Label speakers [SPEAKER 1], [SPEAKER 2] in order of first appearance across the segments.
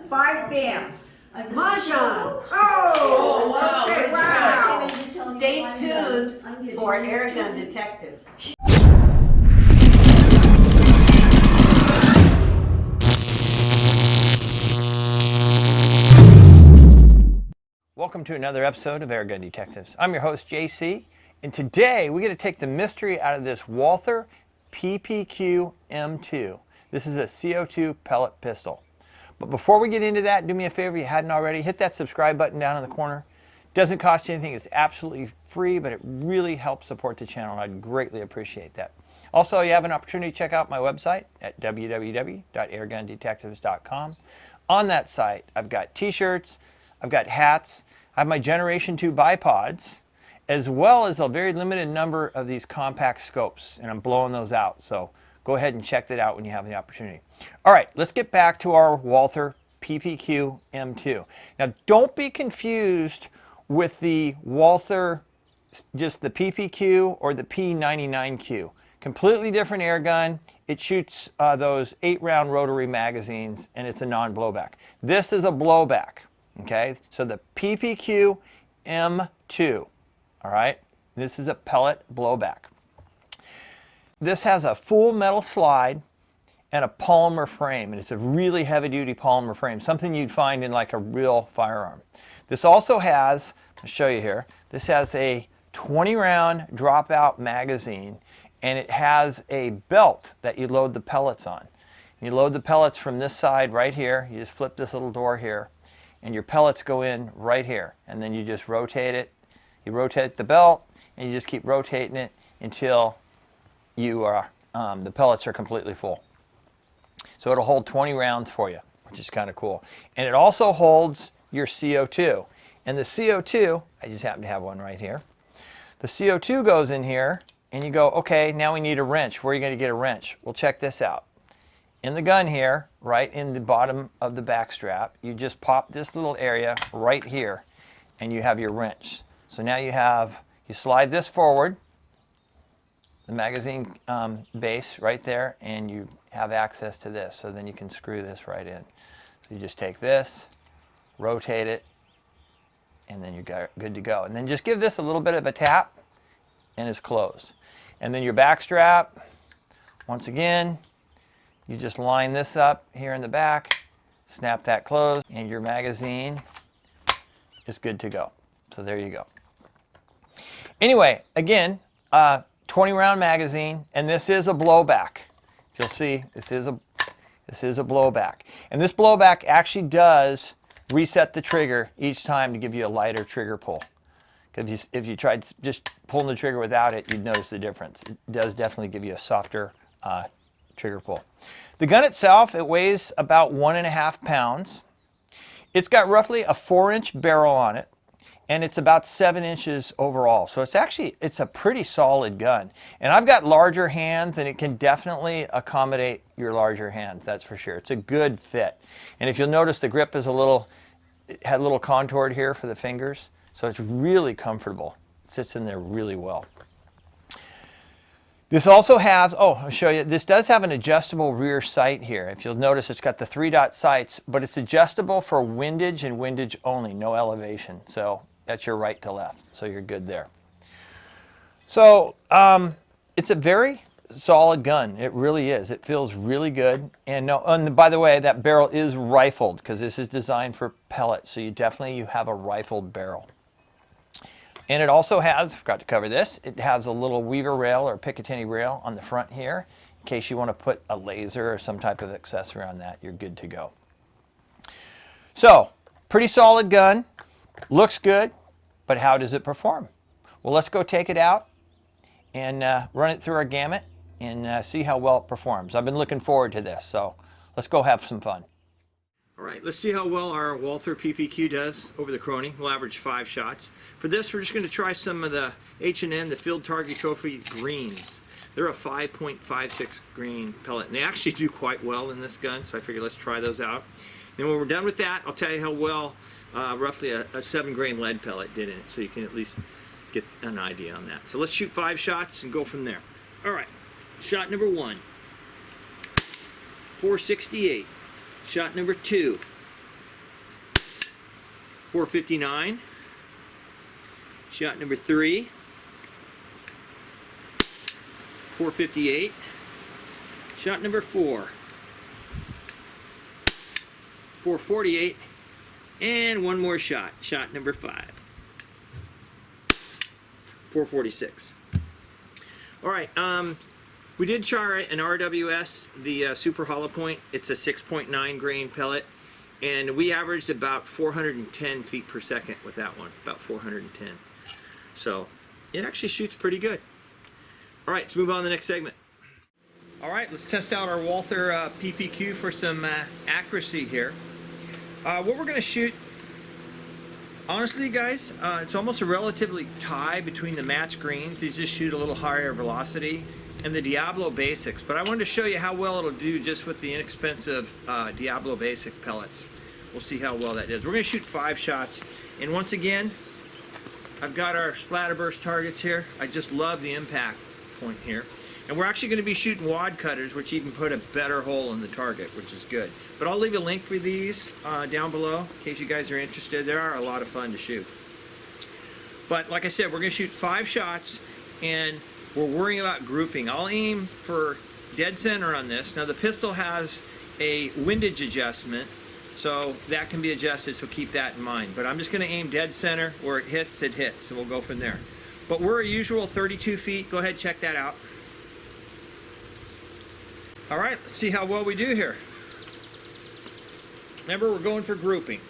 [SPEAKER 1] 5 bam.
[SPEAKER 2] Mahjong.
[SPEAKER 1] Oh,
[SPEAKER 3] wow.
[SPEAKER 1] okay, wow.
[SPEAKER 2] Stay tuned for Airgun Detectives.
[SPEAKER 3] Welcome to another episode of Airgun Detectives. I'm your host, JC, and today we get to take the mystery out of this Walther PPQ M2. This is a CO2 pellet pistol. But before we get into that, do me a favor, if you hadn't already, hit that subscribe button down in the corner. Doesn't cost you anything, it's absolutely free, but it really helps support the channel. I'd greatly appreciate that. Also, you have an opportunity to check out my website at www.airgundetectives.com. On that site, I've got t-shirts, I've got hats, I have my Generation 2 bipods, as well as a very limited number of these compact scopes, and I'm blowing those out. So go ahead and check that out when you have the opportunity. All right, let's get back to our Walther PPQ M2. Now, don't be confused with the Walther, just the PPQ or the P99Q. Completely different air gun. It shoots those 8-round rotary magazines, and it's a non-blowback. This is a blowback, okay? So the PPQ M2, all right? This is a pellet blowback. This has a full metal slide and a polymer frame, and it's a really heavy-duty polymer frame, something you'd find in like a real firearm. This also has, I'll show you here, this has a 20-round dropout magazine, and it has a belt that you load the pellets on. You load the pellets from this side right here. You just flip this little door here, and your pellets go in right here, and then you just rotate it. You rotate the belt, and you just keep rotating it until you are, the pellets are completely full. So it'll hold 20 rounds for you, which is kind of cool. And it also holds your CO2. And the CO2, I just happen to have one right here. The CO2 goes in here, and you go, okay, now we need a wrench. Where are you going to get a wrench? Well, check this out. In the gun here, right in the bottom of the back strap, you just pop this little area right here, and you have your wrench. So now you slide this forward, the magazine base right there, and you have access to this. So then you can screw this right in. So you just take this, rotate it, and then you're good to go. And then just give this a little bit of a tap, and it's closed. And then your back strap, once again, you just line this up here in the back, snap that closed, and your magazine is good to go. So there you go. Anyway, again, 20-round magazine, and this is a blowback. You'll see this is a blowback, and this blowback actually does reset the trigger each time to give you a lighter trigger pull. Because if you tried just pulling the trigger without it, you'd notice the difference. It does definitely give you a softer trigger pull. The gun itself, it weighs about 1.5 pounds. It's got roughly a 4-inch barrel on it, and it's about 7 inches overall. So it's a pretty solid gun. And I've got larger hands, and it can definitely accommodate your larger hands, that's for sure. It's a good fit. And if you'll notice, the grip is it had a little contoured here for the fingers. So it's really comfortable. It sits in there really well. This also has, I'll show you, this does have an adjustable rear sight here. If you'll notice, it's got the 3-dot sights, but it's adjustable for windage and windage only, no elevation. So that's your right to left, so you're good there. So it's a very solid gun. It really is. It feels really good. And by the way, that barrel is rifled because this is designed for pellets, so you have a rifled barrel. And it also has, forgot to cover this, it has a little weaver rail or Picatinny rail on the front here. In case you want to put a laser or some type of accessory on that, you're good to go. So, pretty solid gun, looks good, but how does it perform? Well, let's go take it out and run it through our gamut and see how well it performs. I've been looking forward to this, so let's go have some fun. All right, let's see how well our Walther PPQ does over the Crony. We'll average 5 shots. For this, we're just going to try some of the H&N, the Field Target Trophy greens. They're a 5.56 grain pellet, and they actually do quite well in this gun, so I figured let's try those out. And when we're done with that, I'll tell you how well roughly a 7-grain lead pellet did in it, so you can at least get an idea on that. So let's shoot 5 shots and go from there. All right, shot number 1, 468. Shot number 2, 459. Shot number 3. 458. Shot number 4. 448. And one more shot. Shot number 5. 446. All right. We did try an RWS, the Super Hollow Point. It's a 6.9 grain pellet, and we averaged about 410 feet per second with that one, about 410. So it actually shoots pretty good. All right, let's move on to the next segment. All right, let's test out our Walther PPQ for some accuracy here. What we're going to shoot, honestly, guys, it's almost a relatively tie between the match greens. These just shoot a little higher velocity, and the Diablo Basics. But I wanted to show you how well it'll do just with the inexpensive Diablo Basic pellets. We'll see how well that does. We're going to shoot 5 shots, and once again, I've got our splatterburst targets here. I just love the impact point here. And we're actually going to be shooting wad cutters, which even put a better hole in the target, which is good. But I'll leave a link for these down below in case you guys are interested. They are a lot of fun to shoot. But like I said, we're going to shoot 5 shots, and we're worrying about grouping. I'll aim for dead center on this. Now the pistol has a windage adjustment, so that can be adjusted, so keep that in mind. But I'm just going to aim dead center. Where it hits, and we'll go from there. But we're a usual 32 feet. Go ahead and check that out. All right, let's see how well we do here. Remember, we're going for grouping.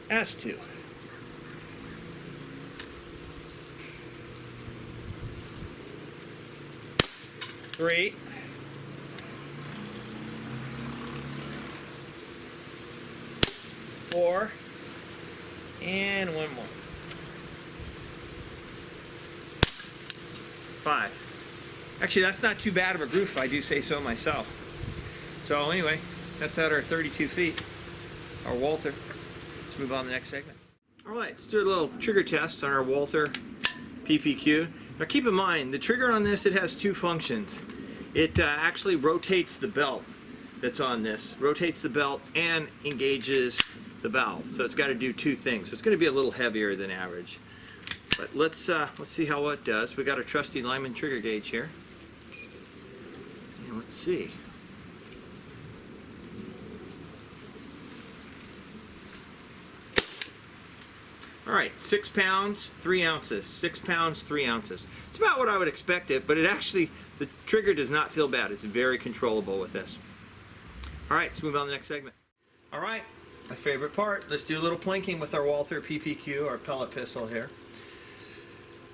[SPEAKER 3] S2. Three. 4, and one more. 5. Actually, that's not too bad of a group if I do say so myself. So anyway, that's at our 32 feet, our Walther. Let's move on to the next segment. All right, let's do a little trigger test on our Walther PPQ. Now keep in mind, the trigger on this, it has 2 functions. It actually rotates the belt that's on this, rotates the belt and engages the valve. So it's got to do 2 things. So it's going to be a little heavier than average. But let's see how it does. We got our trusty Lyman trigger gauge here. And let's see. All right, 6 pounds, 3 ounces. 6 pounds, 3 ounces. It's about what I would expect it, but it actually, the trigger does not feel bad. It's very controllable with this. All right, let's move on to the next segment. All right, my favorite part. Let's do a little plinking with our Walther PPQ, our pellet pistol here.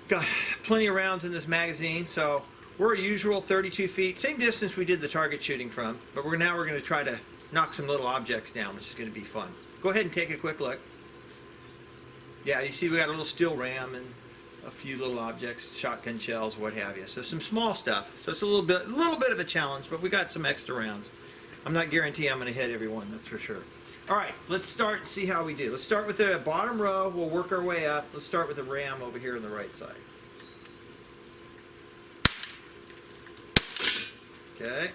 [SPEAKER 3] Got plenty of rounds in this magazine, so we're a usual 32 feet, same distance we did the target shooting from, but now we're going to try to knock some little objects down, which is going to be fun. Go ahead and take a quick look. Yeah, you see we got a little steel ram and a few little objects, shotgun shells, what have you. So some small stuff. So it's a little bit of a challenge, but we got some extra rounds. I'm not guaranteeing I'm going to hit everyone, that's for sure. All right, let's start and see how we do. Let's start with the bottom row. We'll work our way up. Let's start with the ram over here on the right side. Okay.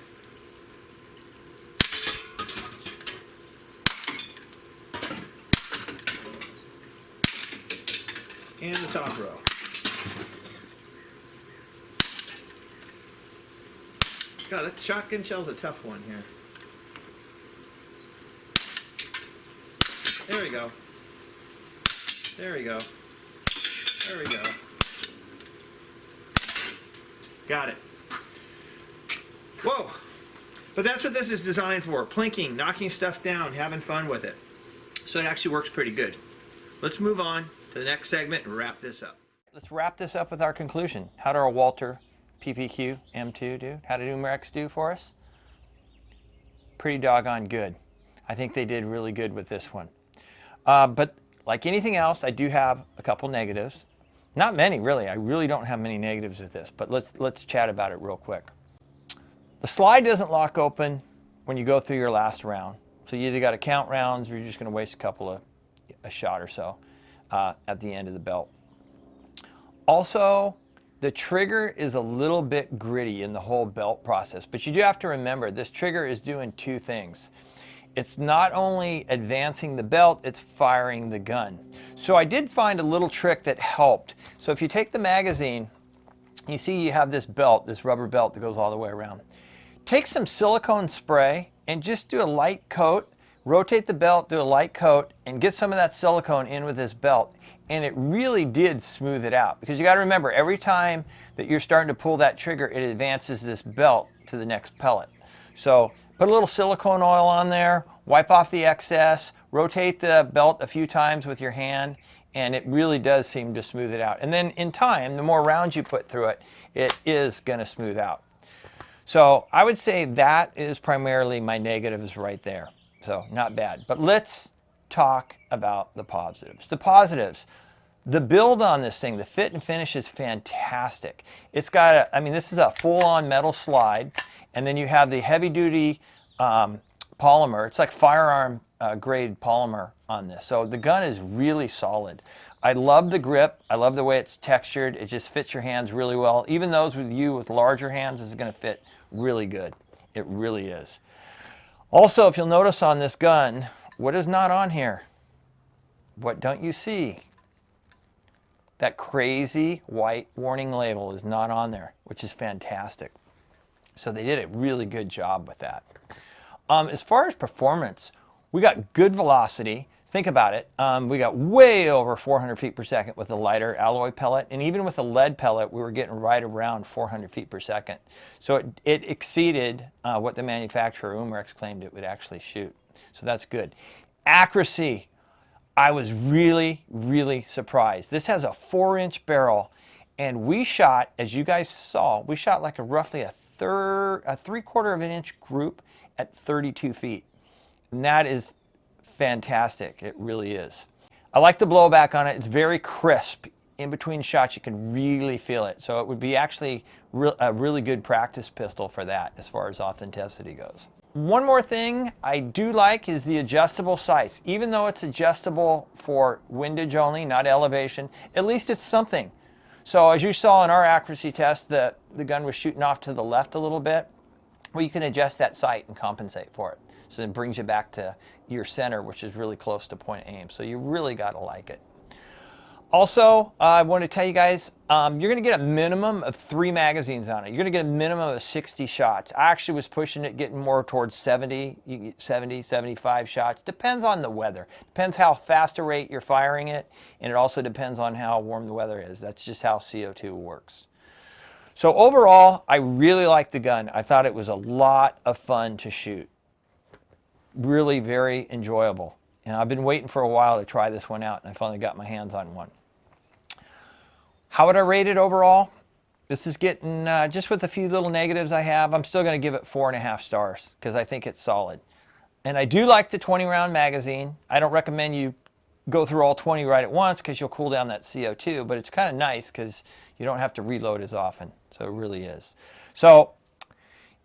[SPEAKER 3] And the top row. God, that shotgun shell's a tough one here. There we go. There we go. There we go. Got it. Whoa! But that's what this is designed for. Plinking, knocking stuff down, having fun with it. So it actually works pretty good. Let's move on to the next segment and wrap this up. Let's wrap this up with our conclusion. How did our Walther PPQ M2 do? How did Umarex do for us? Pretty doggone good. I think they did really good with this one. But like anything else, I do have a couple negatives. Not many, really. I really don't have many negatives with this, but let's chat about it real quick. The slide doesn't lock open when you go through your last round. So you either got to count rounds or you're just going to waste a shot or so at the end of the belt. Also, the trigger is a little bit gritty in the whole belt process, but you do have to remember this trigger is doing two things. It's not only advancing the belt, it's firing the gun. So I did find a little trick that helped. So if you take the magazine, you see you have this belt, this rubber belt that goes all the way around. Take some silicone spray and just do a light coat, rotate the belt, do a light coat, and get some of that silicone in with this belt. And it really did smooth it out, because you got to remember, every time that you're starting to pull that trigger, it advances this belt to the next pellet. So put a little silicone oil on there, wipe off the excess, rotate the belt a few times with your hand, and it really does seem to smooth it out. And then in time, the more rounds you put through it, it is going to smooth out. So I would say that is primarily my negatives right there. So not bad. But let's talk about the positives. The positives. The build on this thing, the fit and finish is fantastic. It's got I mean, this is a full-on metal slide, and then you have the heavy-duty polymer. It's like firearm grade polymer on this. So the gun is really solid. I love the grip. I love the way it's textured. It just fits your hands really well. Even those with larger hands, this is going to fit really good. It really is. Also, if you'll notice on this gun, what is not on here? What don't you see? That crazy white warning label is not on there, which is fantastic. So they did a really good job with that. As far as performance, we got good velocity. Think about it. We got way over 400 feet per second with the lighter alloy pellet, and even with the lead pellet, we were getting right around 400 feet per second. So it exceeded what the manufacturer, Umarex, claimed it would actually shoot. So that's good. Accuracy. I was really, really surprised. This has a 4-inch barrel, and we shot, as you guys saw, we shot like roughly a 3/4 of an inch group at 32 feet. And that is fantastic. It really is. I like the blowback on it. It's very crisp. In between shots, you can really feel it. So it would be actually a really good practice pistol for that as far as authenticity goes. One more thing I do like is the adjustable sights. Even though it's adjustable for windage only, not elevation, at least it's something. So as you saw in our accuracy test, the gun was shooting off to the left a little bit. Well, you can adjust that sight and compensate for it. So it brings you back to your center, which is really close to point of aim. So you really got to like it. Also, I want to tell you guys, you're going to get a minimum of 3 magazines on it. You're going to get a minimum of 60 shots. I actually was pushing it, getting more towards 70, 75 shots. Depends on the weather. Depends how fast a rate you're firing it, and it also depends on how warm the weather is. That's just how CO2 works. So overall, I really liked the gun. I thought it was a lot of fun to shoot. Really very enjoyable. And I've been waiting for a while to try this one out, and I finally got my hands on one. How would I rate it overall? This is getting, just with a few little negatives I have, I'm still going to give it 4.5 stars because I think it's solid. And I do like the 20-round magazine. I don't recommend you go through all 20 right at once because you'll cool down that CO2, but it's kind of nice because you don't have to reload as often. So it really is. So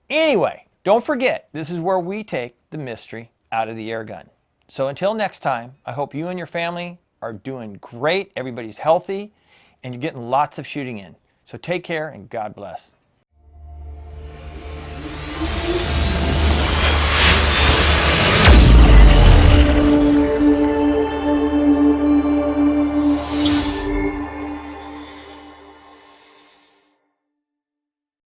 [SPEAKER 3] anyway, don't forget, this is where we take the mystery out of the air gun. So until next time, I hope you and your family are doing great, everybody's healthy, and you're getting lots of shooting in. So take care and God bless.